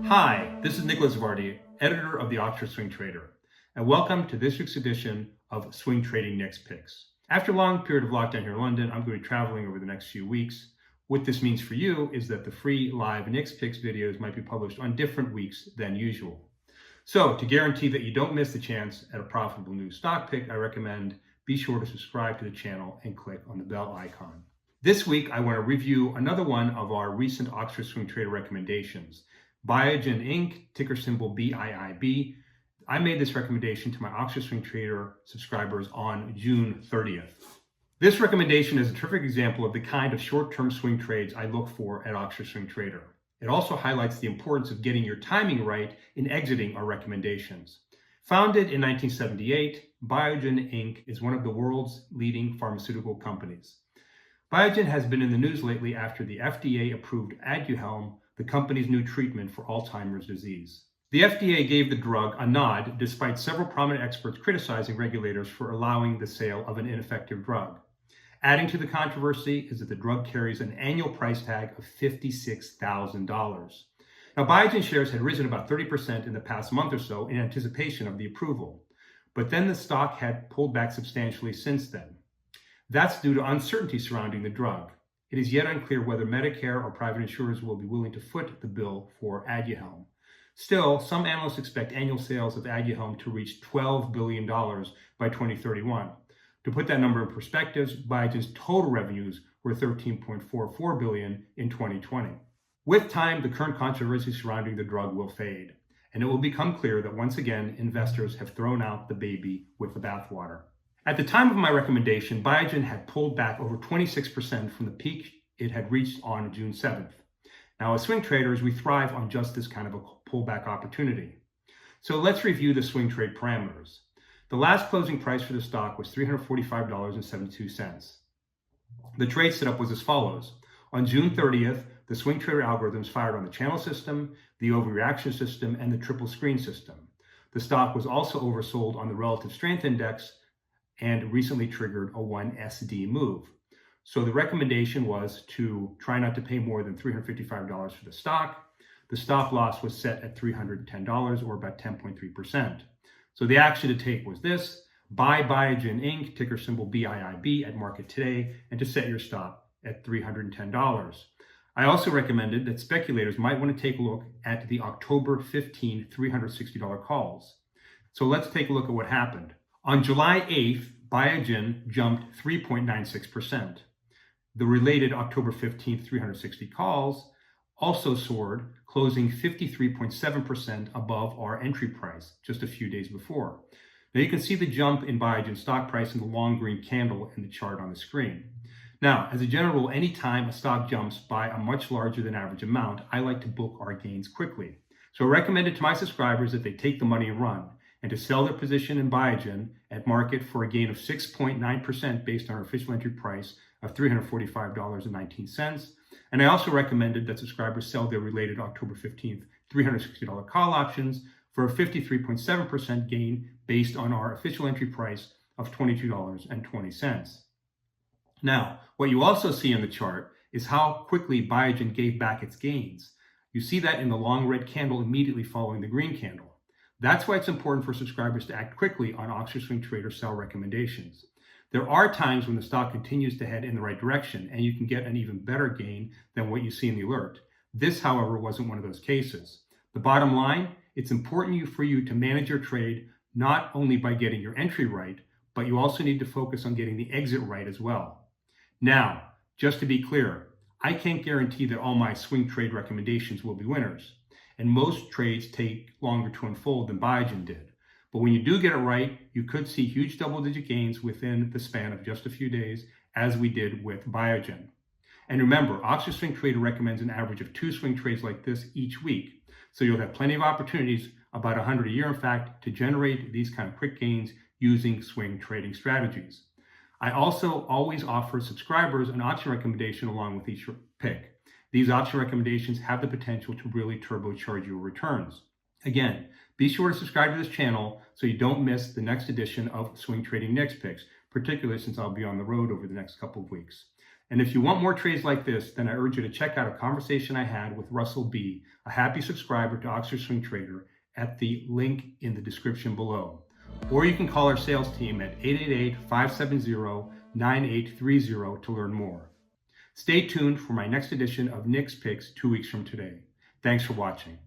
Hi, this is Nicholas Vardy, editor of the Oxford Swing Trader, and welcome to this week's edition of Swing Trading Next Picks. After a long period of lockdown here in London, I'm going to be traveling over the next few weeks. What this means for you is that the free live Next Picks videos might be published on different weeks than usual. So to guarantee that you don't miss the chance at a profitable new stock pick, I recommend be sure to subscribe to the channel and click on the bell icon. This week, I want to review another one of our recent Oxford Swing Trader recommendations. Biogen Inc., ticker symbol BIIB. I made this recommendation to my Oxford Swing Trader subscribers on June 30th. This recommendation is a terrific example of the kind of short-term swing trades I look for at Oxford Swing Trader. It also highlights the importance of getting your timing right in exiting our recommendations. Founded in 1978, Biogen Inc. is one of the world's leading pharmaceutical companies. Biogen has been in the news lately after the FDA approved Aduhelm, the company's new treatment for Alzheimer's disease. The FDA gave the drug a nod despite several prominent experts criticizing regulators for allowing the sale of an ineffective drug. Adding to the controversy is that the drug carries an annual price tag of $56,000. Now, Biogen shares had risen about 30% in the past month or so in anticipation of the approval, but then the stock had pulled back substantially since then. That's due to uncertainty surrounding the drug. It is yet unclear whether Medicare or private insurers will be willing to foot the bill for Aduhelm. Still, some analysts expect annual sales of Aduhelm to reach $12 billion by 2031. To put that number in perspective, Biogen's total revenues were $13.44 billion in 2020. With time, the current controversy surrounding the drug will fade, and it will become clear that once again, investors have thrown out the baby with the bathwater. At the time of my recommendation, Biogen had pulled back over 26% from the peak it had reached on June 7th. Now, as swing traders, we thrive on just this kind of a pullback opportunity. So let's review the swing trade parameters. The last closing price for the stock was $345.72. The trade setup was as follows. On June 30th, the swing trader algorithms fired on the channel system, the overreaction system, and the triple screen system. The stock was also oversold on the relative strength index and recently triggered a 1SD move. So the recommendation was to try not to pay more than $355 for the stock. The stop loss was set at $310 or about 10.3%. So the action to take was this: buy Biogen Inc., ticker symbol BIIB at market today, and to set your stop at $310. I also recommended that speculators might want to take a look at the October 15 $360 calls. So let's take a look at what happened. On July 8th, Biogen jumped 3.96%. The related October 15th 360 calls also soared, closing 53.7% above our entry price just a few days before. Now you can see the jump in Biogen stock price in the long green candle in the chart on the screen. Now, as a general rule, anytime a stock jumps by a much larger than average amount, I like to book our gains quickly. So I recommend it to my subscribers that they take the money and run, and to sell their position in Biogen at market for a gain of 6.9% based on our official entry price of $345.19. And I also recommended that subscribers sell their related October 15th $360 call options for a 53.7% gain based on our official entry price of $22.20. Now, what you also see in the chart is how quickly Biogen gave back its gains. You see that in the long red candle immediately following the green candle. That's why it's important for subscribers to act quickly on Oxford Swing Trader sell recommendations. There are times when the stock continues to head in the right direction and you can get an even better gain than what you see in the alert. This, however, wasn't one of those cases. The bottom line, it's important for you to manage your trade not only by getting your entry right, but you also need to focus on getting the exit right as well. Now, just to be clear, I can't guarantee that all my swing trade recommendations will be winners, and most trades take longer to unfold than Biogen did. But when you do get it right, you could see huge double-digit gains within the span of just a few days, as we did with Biogen. And remember, Oxford Swing Trader recommends an average of 2 swing trades like this each week. So you'll have plenty of opportunities, about 100 a year in fact, to generate these kind of quick gains using swing trading strategies. I also always offer subscribers an option recommendation along with each pick. These option recommendations have the potential to really turbocharge your returns. Again, be sure to subscribe to this channel so you don't miss the next edition of Swing Trading Next Picks, particularly since I'll be on the road over the next couple of weeks. And if you want more trades like this, then I urge you to check out a conversation I had with Russell B., a happy subscriber to Oxford Swing Trader, at the link in the description below. Or you can call our sales team at 888-570-9830 to learn more. Stay tuned for my next edition of Nick's Picks 2 weeks from today. Thanks for watching.